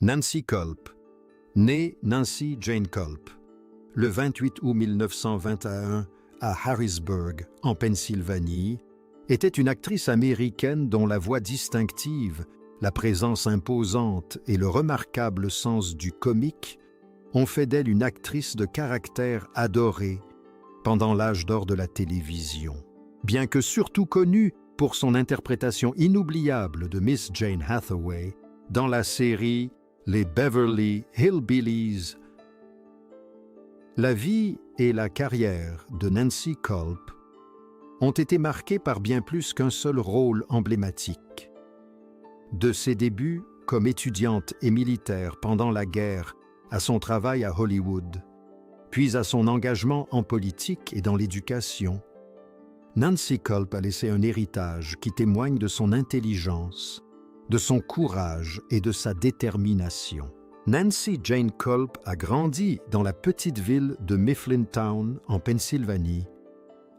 Nancy Kulp, née Nancy Jane Kulp, le 28 août 1921 à Harrisburg, en Pennsylvanie, était une actrice américaine dont la voix distinctive, la présence imposante et le remarquable sens du comique ont fait d'elle une actrice de caractère adorée pendant l'âge d'or de la télévision. Bien que surtout connue pour son interprétation inoubliable de Miss Jane Hathaway dans la série Les Beverly Hillbillies, la vie et la carrière de Nancy Kulp ont été marquées par bien plus qu'un seul rôle emblématique. De ses débuts comme étudiante et militaire pendant la guerre à son travail à Hollywood, puis à son engagement en politique et dans l'éducation, Nancy Kulp a laissé un héritage qui témoigne de son intelligence, de son courage et de sa détermination. Nancy Jane Kulp a grandi dans la petite ville de Mifflintown, en Pennsylvanie,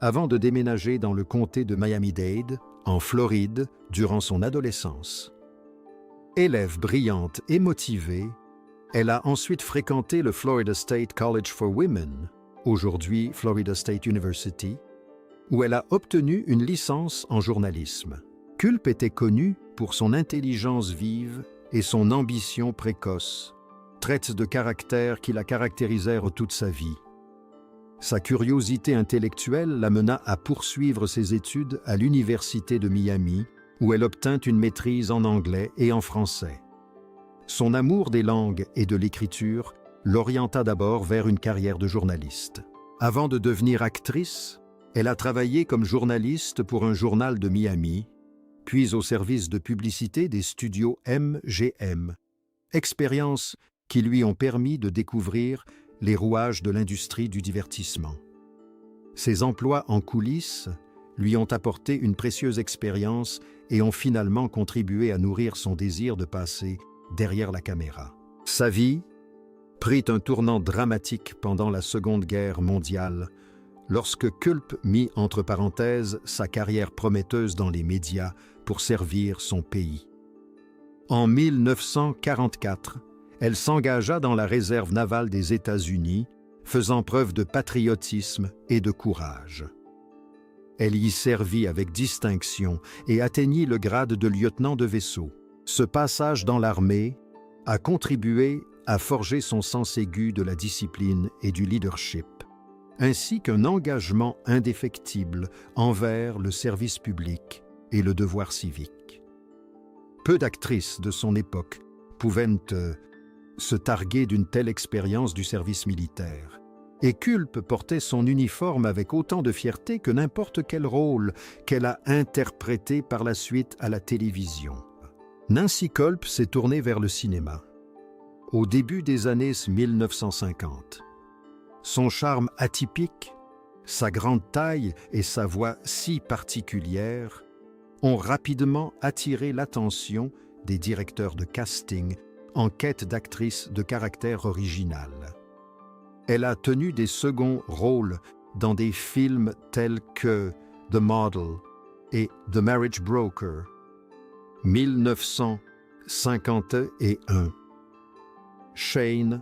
avant de déménager dans le comté de Miami-Dade, en Floride, durant son adolescence. Élève brillante et motivée, elle a ensuite fréquenté le Florida State College for Women, aujourd'hui Florida State University, où elle a obtenu une licence en journalisme. Kulp était connue pour son intelligence vive et son ambition précoce, traits de caractère qui la caractérisèrent toute sa vie. Sa curiosité intellectuelle l'amena à poursuivre ses études à l'Université de Miami, où elle obtint une maîtrise en anglais et en français. Son amour des langues et de l'écriture l'orienta d'abord vers une carrière de journaliste. Avant de devenir actrice, elle a travaillé comme journaliste pour un journal de Miami, puis au service de publicité des studios MGM, expériences qui lui ont permis de découvrir les rouages de l'industrie du divertissement. Ses emplois en coulisses lui ont apporté une précieuse expérience et ont finalement contribué à nourrir son désir de passer derrière la caméra. Sa vie prit un tournant dramatique pendant la Seconde Guerre mondiale, lorsque Kulp mit entre parenthèses sa carrière prometteuse dans les médias pour servir son pays. En 1944, elle s'engagea dans la réserve navale des États-Unis, faisant preuve de patriotisme et de courage. Elle y servit avec distinction et atteignit le grade de lieutenant de vaisseau. Ce passage dans l'armée a contribué à forger son sens aigu de la discipline et du leadership, ainsi qu'un engagement indéfectible envers le service public et le devoir civique. Peu d'actrices de son époque pouvaient se targuer d'une telle expérience du service militaire, et Kulp portait son uniforme avec autant de fierté que n'importe quel rôle qu'elle a interprété par la suite à la télévision. Nancy Kulp s'est tournée vers le cinéma au début des années 1950. Son charme atypique, sa grande taille et sa voix si particulière ont rapidement attiré l'attention des directeurs de casting en quête d'actrices de caractère original. Elle a tenu des seconds rôles dans des films tels que The Model et The Marriage Broker, 1951, Shane,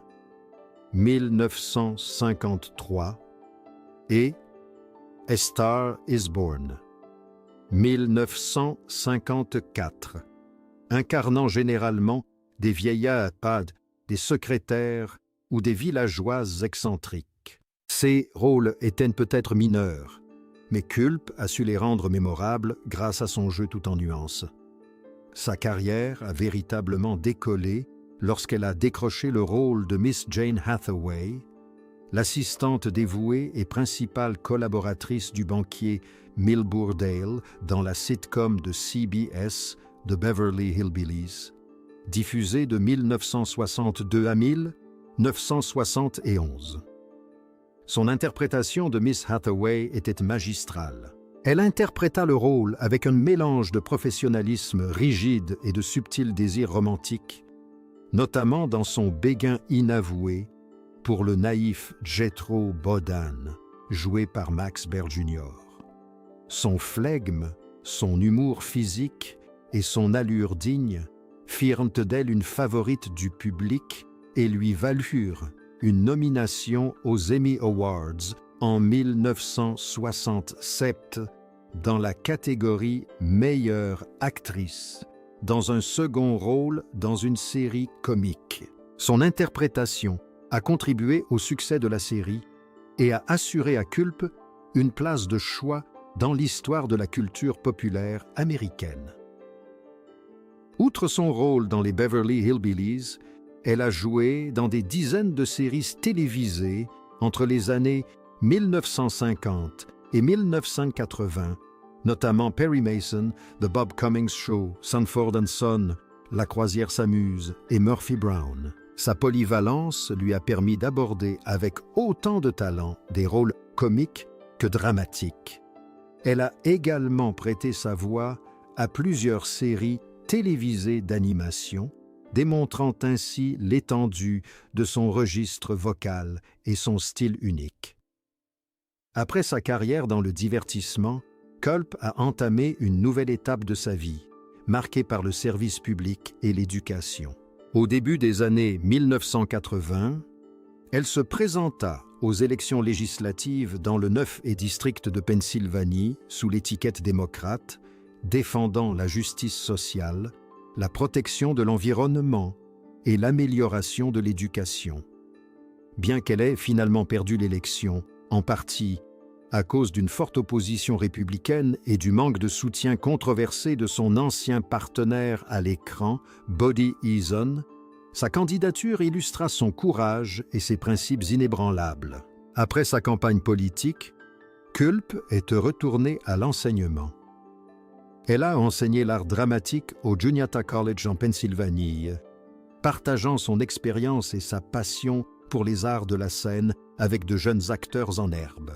1953, et A Star is Born, 1954, incarnant généralement des vieillards, des secrétaires ou des villageoises excentriques. Ces rôles étaient peut-être mineurs, mais Kulp a su les rendre mémorables grâce à son jeu tout en nuances. Sa carrière a véritablement décollé lorsqu'elle a décroché le rôle de Miss Jane Hathaway, l'assistante dévouée et principale collaboratrice du banquier Milbourne Dale dans la sitcom de CBS The Beverly Hillbillies, diffusée de 1962 à 1971. Son interprétation de Miss Hathaway était magistrale. Elle interpréta le rôle avec un mélange de professionnalisme rigide et de subtils désirs romantiques, notamment dans son béguin inavoué pour le naïf Jethro Bodine, joué par Max Baer Jr. Son flegme, son humour physique et son allure digne firent d'elle une favorite du public et lui valurent une nomination aux Emmy Awards en 1967 dans la catégorie Meilleure actrice, dans un second rôle dans une série comique. Son interprétation a contribué au succès de la série et a assuré à Culp une place de choix dans l'histoire de la culture populaire américaine. Outre son rôle dans les Beverly Hillbillies, elle a joué dans des dizaines de séries télévisées entre les années 1950 et 1980, notamment Perry Mason, The Bob Cummings Show, Sanford and Son, La Croisière s'amuse et Murphy Brown. Sa polyvalence lui a permis d'aborder avec autant de talent des rôles comiques que dramatiques. Elle a également prêté sa voix à plusieurs séries télévisées d'animation, démontrant ainsi l'étendue de son registre vocal et son style unique. Après sa carrière dans le divertissement, Culp a entamé une nouvelle étape de sa vie, marquée par le service public et l'éducation. Au début des années 1980, elle se présenta aux élections législatives dans le 9e district de Pennsylvanie sous l'étiquette démocrate, défendant la justice sociale, la protection de l'environnement et l'amélioration de l'éducation. Bien qu'elle ait finalement perdu l'élection, en partie à cause d'une forte opposition républicaine et du manque de soutien controversé de son ancien partenaire à l'écran, Buddy Eason, sa candidature illustra son courage et ses principes inébranlables. Après sa campagne politique, Culp est retournée à l'enseignement. Elle a enseigné l'art dramatique au Juniata College en Pennsylvanie, partageant son expérience et sa passion pour les arts de la scène avec de jeunes acteurs en herbe.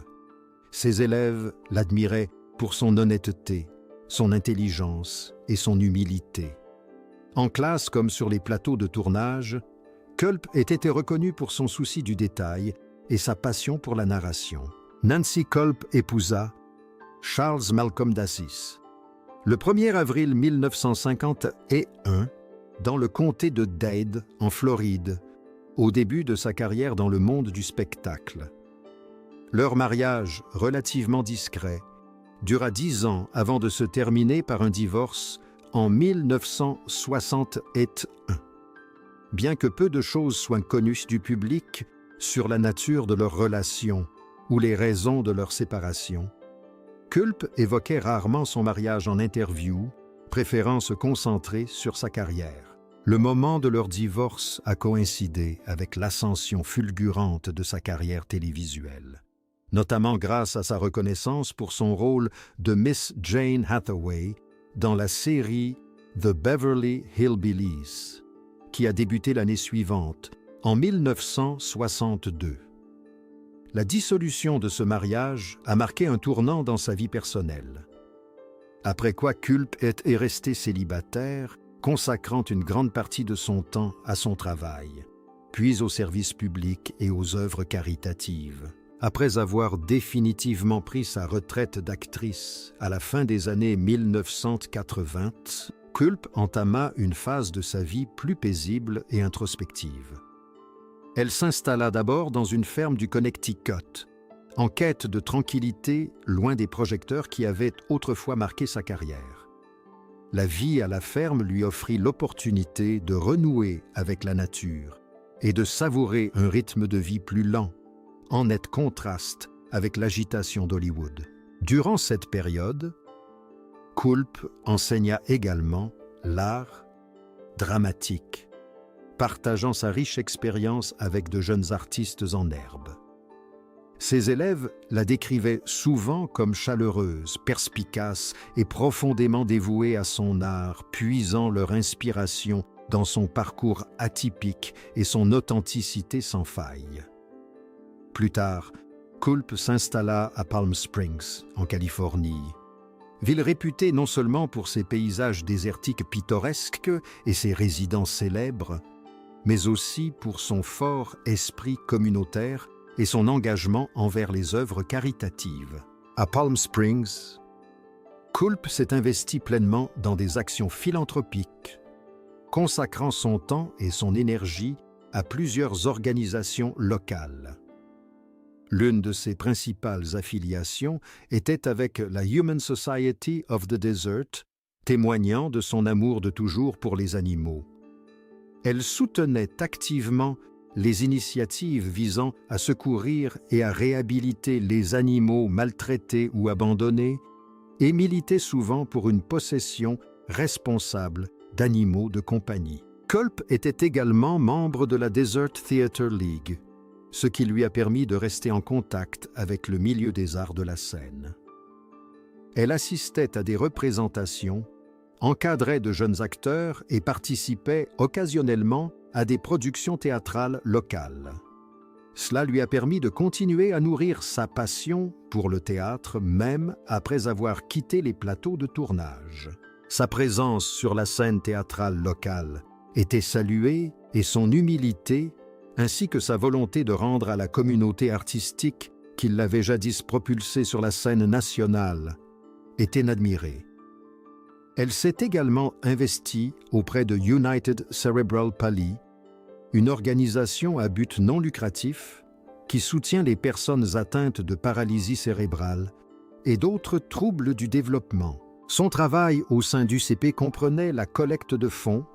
Ses élèves l'admiraient pour son honnêteté, son intelligence et son humilité. En classe comme sur les plateaux de tournage, Culp était reconnu pour son souci du détail et sa passion pour la narration. Nancy Culp épousa Charles Malcolm d'Assis le 1er avril 1951 dans le comté de Dade, en Floride, au début de sa carrière dans le monde du spectacle. Leur mariage, relativement discret, dura 10 ans avant de se terminer par un divorce en 1961. Bien que peu de choses soient connues du public sur la nature de leur relation ou les raisons de leur séparation, Culp évoquait rarement son mariage en interview, préférant se concentrer sur sa carrière. Le moment de leur divorce a coïncidé avec l'ascension fulgurante de sa carrière télévisuelle, notamment grâce à sa reconnaissance pour son rôle de Miss Jane Hathaway dans la série The Beverly Hillbillies, qui a débuté l'année suivante, en 1962. La dissolution de ce mariage a marqué un tournant dans sa vie personnelle. Après quoi Culp est resté célibataire, consacrant une grande partie de son temps à son travail, puis au service public et aux œuvres caritatives. Après avoir définitivement pris sa retraite d'actrice à la fin des années 1980, Culp entama une phase de sa vie plus paisible et introspective. Elle s'installa d'abord dans une ferme du Connecticut, en quête de tranquillité loin des projecteurs qui avaient autrefois marqué sa carrière. La vie à la ferme lui offrit l'opportunité de renouer avec la nature et de savourer un rythme de vie plus lent, en net contraste avec l'agitation d'Hollywood. Durant cette période, Culp enseigna également l'art dramatique, partageant sa riche expérience avec de jeunes artistes en herbe. Ses élèves la décrivaient souvent comme chaleureuse, perspicace et profondément dévouée à son art, puisant leur inspiration dans son parcours atypique et son authenticité sans faille. Plus tard, Culp s'installa à Palm Springs, en Californie, ville réputée non seulement pour ses paysages désertiques pittoresques et ses résidences célèbres, mais aussi pour son fort esprit communautaire et son engagement envers les œuvres caritatives. À Palm Springs, Culp s'est investi pleinement dans des actions philanthropiques, consacrant son temps et son énergie à plusieurs organisations locales. L'une de ses principales affiliations était avec la Human Society of the Desert, témoignant de son amour de toujours pour les animaux. Elle soutenait activement les initiatives visant à secourir et à réhabiliter les animaux maltraités ou abandonnés et militait souvent pour une possession responsable d'animaux de compagnie. Culp était également membre de la Desert Theatre League, ce qui lui a permis de rester en contact avec le milieu des arts de la scène. Elle assistait à des représentations, encadrait de jeunes acteurs et participait occasionnellement à des productions théâtrales locales. Cela lui a permis de continuer à nourrir sa passion pour le théâtre même après avoir quitté les plateaux de tournage. Sa présence sur la scène théâtrale locale était saluée et son humilité, ainsi que sa volonté de rendre à la communauté artistique qui l'avait jadis propulsée sur la scène nationale, étaient admirées. Elle s'est également investie auprès de United Cerebral Palsy, une organisation à but non lucratif qui soutient les personnes atteintes de paralysie cérébrale et d'autres troubles du développement. Son travail au sein d'UCP comprenait la collecte de fonds,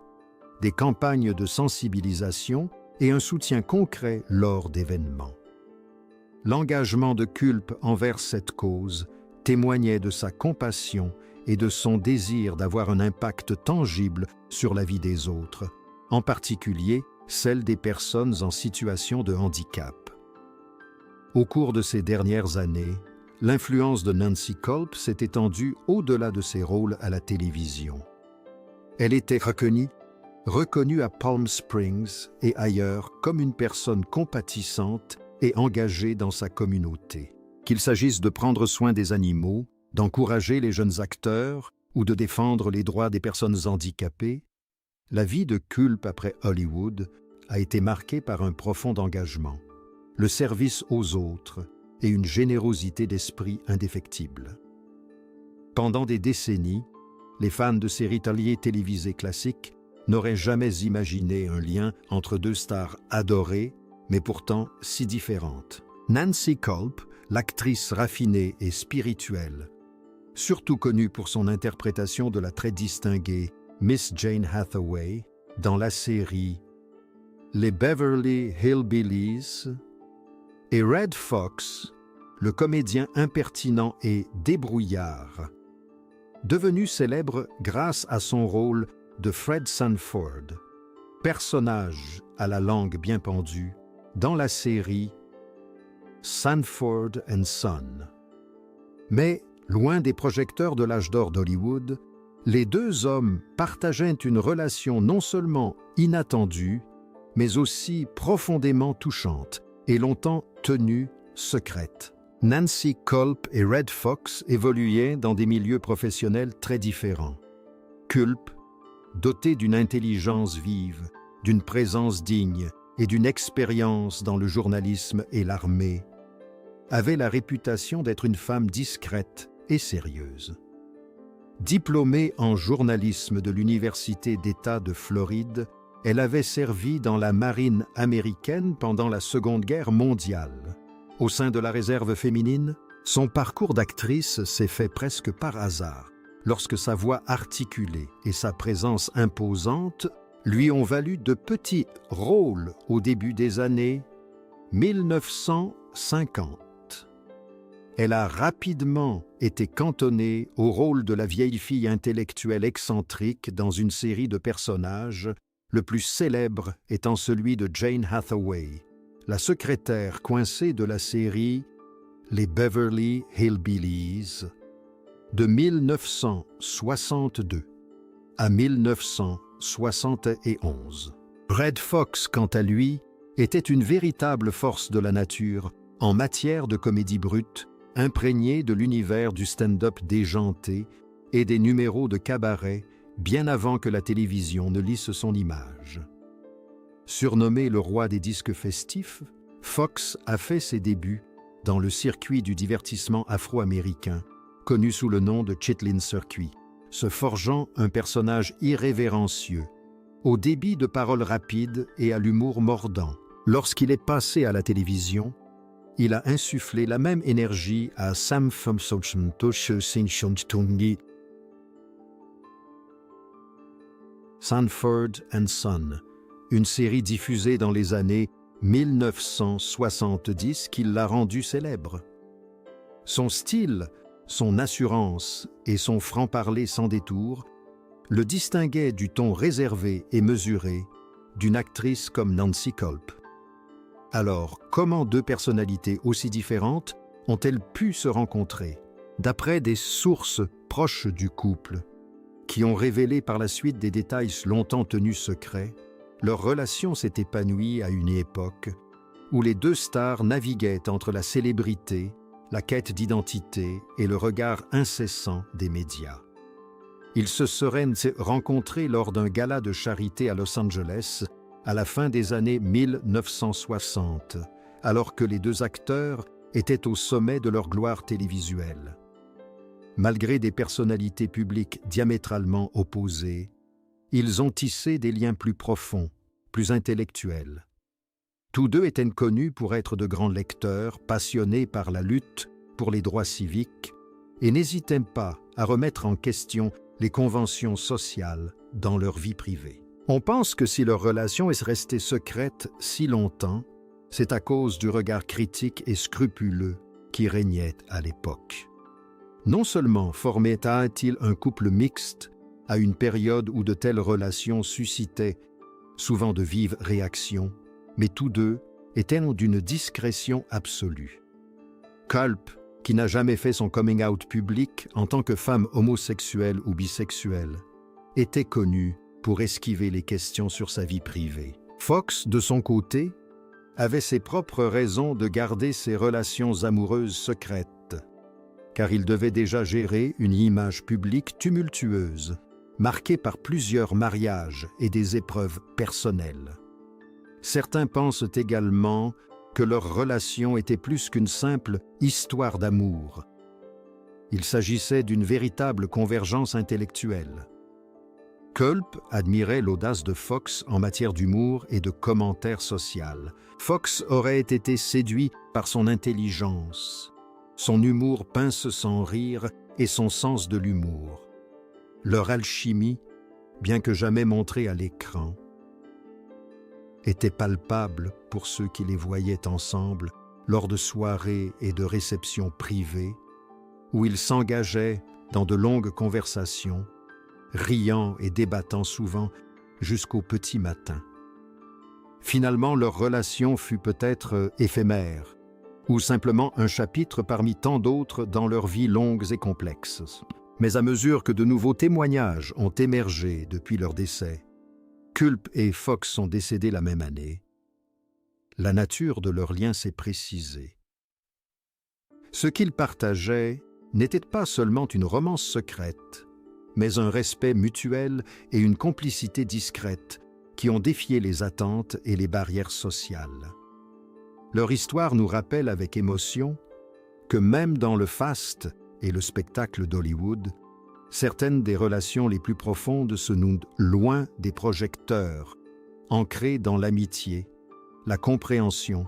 des campagnes de sensibilisation et un soutien concret lors d'événements. L'engagement de Culp envers cette cause témoignait de sa compassion et de son désir d'avoir un impact tangible sur la vie des autres, en particulier celle des personnes en situation de handicap. Au cours de ces dernières années, l'influence de Nancy Culp s'est étendue au-delà de ses rôles à la télévision. Elle était reconnue à Palm Springs et ailleurs comme une personne compatissante et engagée dans sa communauté. Qu'il s'agisse de prendre soin des animaux, d'encourager les jeunes acteurs ou de défendre les droits des personnes handicapées, la vie de Culp après Hollywood a été marquée par un profond engagement, le service aux autres et une générosité d'esprit indéfectible. Pendant des décennies, les fans de séries télévisées classiques n'auraient jamais imaginé un lien entre deux stars adorées, mais pourtant si différentes. Nancy Culp, l'actrice raffinée et spirituelle, surtout connue pour son interprétation de la très distinguée Miss Jane Hathaway dans la série Les Beverly Hillbillies, et Red Fox, le comédien impertinent et débrouillard, devenu célèbre grâce à son rôle de Fred Sanford, personnage à la langue bien pendue, dans la série Sanford and Son. Mais, loin des projecteurs de l'âge d'or d'Hollywood, les deux hommes partageaient une relation non seulement inattendue, mais aussi profondément touchante et longtemps tenue secrète. Nancy Culp et Red Fox évoluaient dans des milieux professionnels très différents. Culp, doté d'une intelligence vive, d'une présence digne et d'une expérience dans le journalisme et l'armée, avait la réputation d'être une femme discrète et sérieuse. Diplômée en journalisme de l'Université d'État de Floride, elle avait servi dans la marine américaine pendant la Seconde Guerre mondiale. Au sein de la réserve féminine, son parcours d'actrice s'est fait presque par hasard, lorsque sa voix articulée et sa présence imposante lui ont valu de petits rôles au début des années 1950. Elle a rapidement été cantonnée au rôle de la vieille fille intellectuelle excentrique dans une série de personnages, le plus célèbre étant celui de Jane Hathaway, la secrétaire coincée de la série Les Beverly Hillbillies, de 1962 à 1971. Red Fox, quant à lui, était une véritable force de la nature en matière de comédie brute, imprégnée de l'univers du stand-up déjanté et des numéros de cabaret bien avant que la télévision ne lisse son image. Surnommé le roi des disques festifs, Fox a fait ses débuts dans le circuit du divertissement afro-américain, connu sous le nom de Chitlin Circuit, se forgeant un personnage irrévérencieux, au débit de paroles rapides et à l'humour mordant. Lorsqu'il est passé à la télévision, il a insufflé la même énergie à Sanford and Son, une série diffusée dans les années 1970 qui l'a rendu célèbre. Son style, son assurance et son franc-parler sans détour le distinguaient du ton réservé et mesuré d'une actrice comme Nancy Kulp. Alors, comment deux personnalités aussi différentes ont-elles pu se rencontrer? D'après des sources proches du couple, qui ont révélé par la suite des détails longtemps tenus secrets, leur relation s'est épanouie à une époque où les deux stars naviguaient entre la célébrité, la quête d'identité et le regard incessant des médias. Ils se seraient rencontrés lors d'un gala de charité à Los Angeles à la fin des années 1960, alors que les deux acteurs étaient au sommet de leur gloire télévisuelle. Malgré des personnalités publiques diamétralement opposées, ils ont tissé des liens plus profonds, plus intellectuels. Tous deux étaient connus pour être de grands lecteurs, passionnés par la lutte pour les droits civiques, et n'hésitaient pas à remettre en question les conventions sociales dans leur vie privée. On pense que si leur relation est restée secrète si longtemps, c'est à cause du regard critique et scrupuleux qui régnait à l'époque. Non seulement formait-il un couple mixte à une période où de telles relations suscitaient souvent de vives réactions, mais tous deux étaient d'une discrétion absolue. Kulp, qui n'a jamais fait son coming out public en tant que femme homosexuelle ou bisexuelle, était connue pour esquiver les questions sur sa vie privée. Fox, de son côté, avait ses propres raisons de garder ses relations amoureuses secrètes, car il devait déjà gérer une image publique tumultueuse, marquée par plusieurs mariages et des épreuves personnelles. Certains pensent également que leur relation était plus qu'une simple histoire d'amour. Il s'agissait d'une véritable convergence intellectuelle. Kulp admirait l'audace de Fox en matière d'humour et de commentaire social. Fox aurait été séduit par son intelligence, son humour pince sans rire et son sens de l'humour. Leur alchimie, bien que jamais montrée à l'écran, était palpable pour ceux qui les voyaient ensemble lors de soirées et de réceptions privées, où ils s'engageaient dans de longues conversations, riant et débattant souvent jusqu'au petit matin. Finalement, leur relation fut peut-être éphémère, ou simplement un chapitre parmi tant d'autres dans leurs vies longues et complexes. Mais à mesure que de nouveaux témoignages ont émergé depuis leur décès, Kulp et Fox sont décédés la même année, la nature de leur lien s'est précisée. Ce qu'ils partageaient n'était pas seulement une romance secrète, mais un respect mutuel et une complicité discrète qui ont défié les attentes et les barrières sociales. Leur histoire nous rappelle avec émotion que même dans le faste et le spectacle d'Hollywood, certaines des relations les plus profondes se nouent loin des projecteurs, ancrées dans l'amitié, la compréhension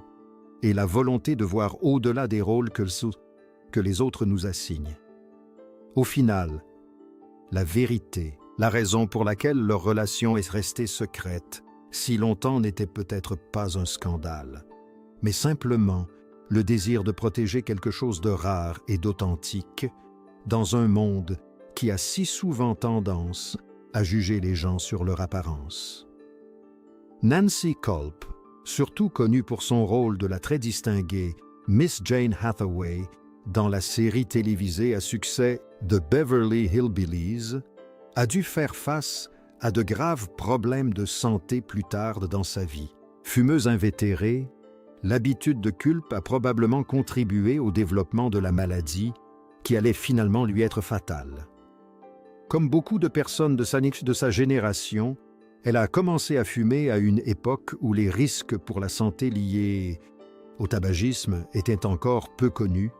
et la volonté de voir au-delà des rôles que les autres nous assignent. Au final, la vérité, la raison pour laquelle leur relation est restée secrète si longtemps n'était peut-être pas un scandale, mais simplement le désir de protéger quelque chose de rare et d'authentique dans un monde qui a si souvent tendance à juger les gens sur leur apparence. Nancy Kulp, surtout connue pour son rôle de la très distinguée Miss Jane Hathaway dans la série télévisée à succès The Beverly Hillbillies, a dû faire face à de graves problèmes de santé plus tard dans sa vie. Fumeuse invétérée, l'habitude de Kulp a probablement contribué au développement de la maladie qui allait finalement lui être fatale. Comme beaucoup de personnes de sa génération, elle a commencé à fumer à une époque où les risques pour la santé liés au tabagisme étaient encore peu connus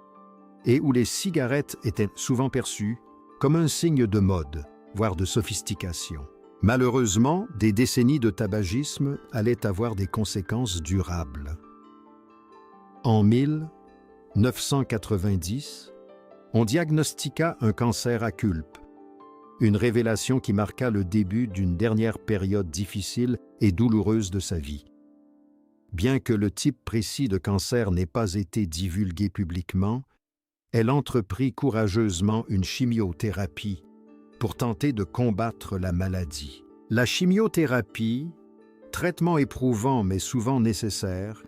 et où les cigarettes étaient souvent perçues comme un signe de mode, voire de sophistication. Malheureusement, des décennies de tabagisme allaient avoir des conséquences durables. En 1990, on diagnostiqua un cancer à Culp, une révélation qui marqua le début d'une dernière période difficile et douloureuse de sa vie. Bien que le type précis de cancer n'ait pas été divulgué publiquement, elle entreprit courageusement une chimiothérapie pour tenter de combattre la maladie. La chimiothérapie, traitement éprouvant mais souvent nécessaire,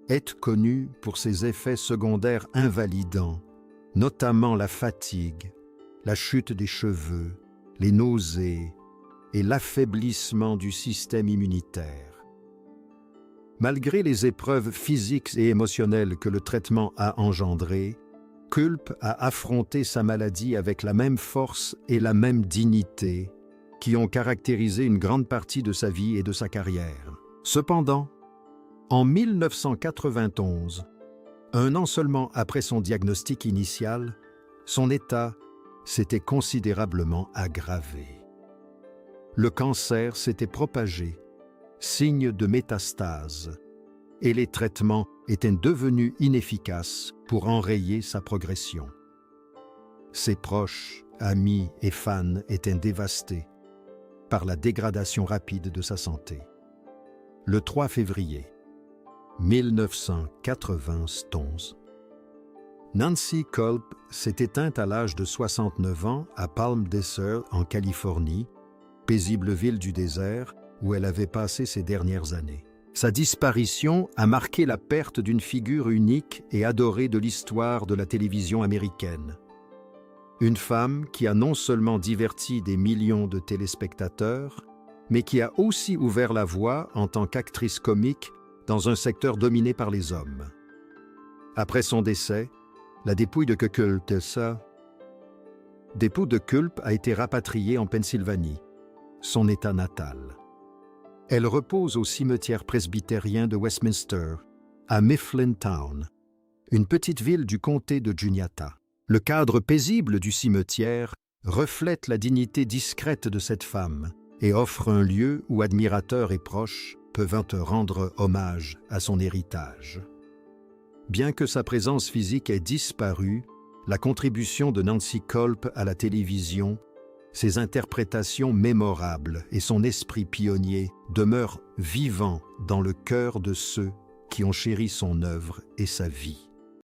est connue pour ses effets secondaires invalidants, notamment la fatigue, la chute des cheveux, les nausées et l'affaiblissement du système immunitaire. Malgré les épreuves physiques et émotionnelles que le traitement a engendrées, Culp a affronté sa maladie avec la même force et la même dignité qui ont caractérisé une grande partie de sa vie et de sa carrière. Cependant, en 1991, un an seulement après son diagnostic initial, son état s'était considérablement aggravé. Le cancer s'était propagé, signe de métastase, et les traitements étaient devenus inefficaces pour enrayer sa progression. Ses proches, amis et fans étaient dévastés par la dégradation rapide de sa santé. Le 3 février 1991, Nancy Kulp s'est éteinte à l'âge de 69 ans à Palm Desert, en Californie, paisible ville du désert où elle avait passé ses dernières années. Sa disparition a marqué la perte d'une figure unique et adorée de l'histoire de la télévision américaine. Une femme qui a non seulement diverti des millions de téléspectateurs, mais qui a aussi ouvert la voie en tant qu'actrice comique dans un secteur dominé par les hommes. Après son décès, la dépouille de Kulp a été rapatriée en Pennsylvanie, son État natal. Elle repose au cimetière presbytérien de Westminster, à Mifflintown, une petite ville du comté de Juniata. Le cadre paisible du cimetière reflète la dignité discrète de cette femme et offre un lieu où admirateurs et proches peuvent rendre hommage à son héritage. Bien que sa présence physique ait disparu, la contribution de Nancy Kulp à la télévision, ses interprétations mémorables et son esprit pionnier demeurent vivants dans le cœur de ceux qui ont chéri son œuvre et sa vie.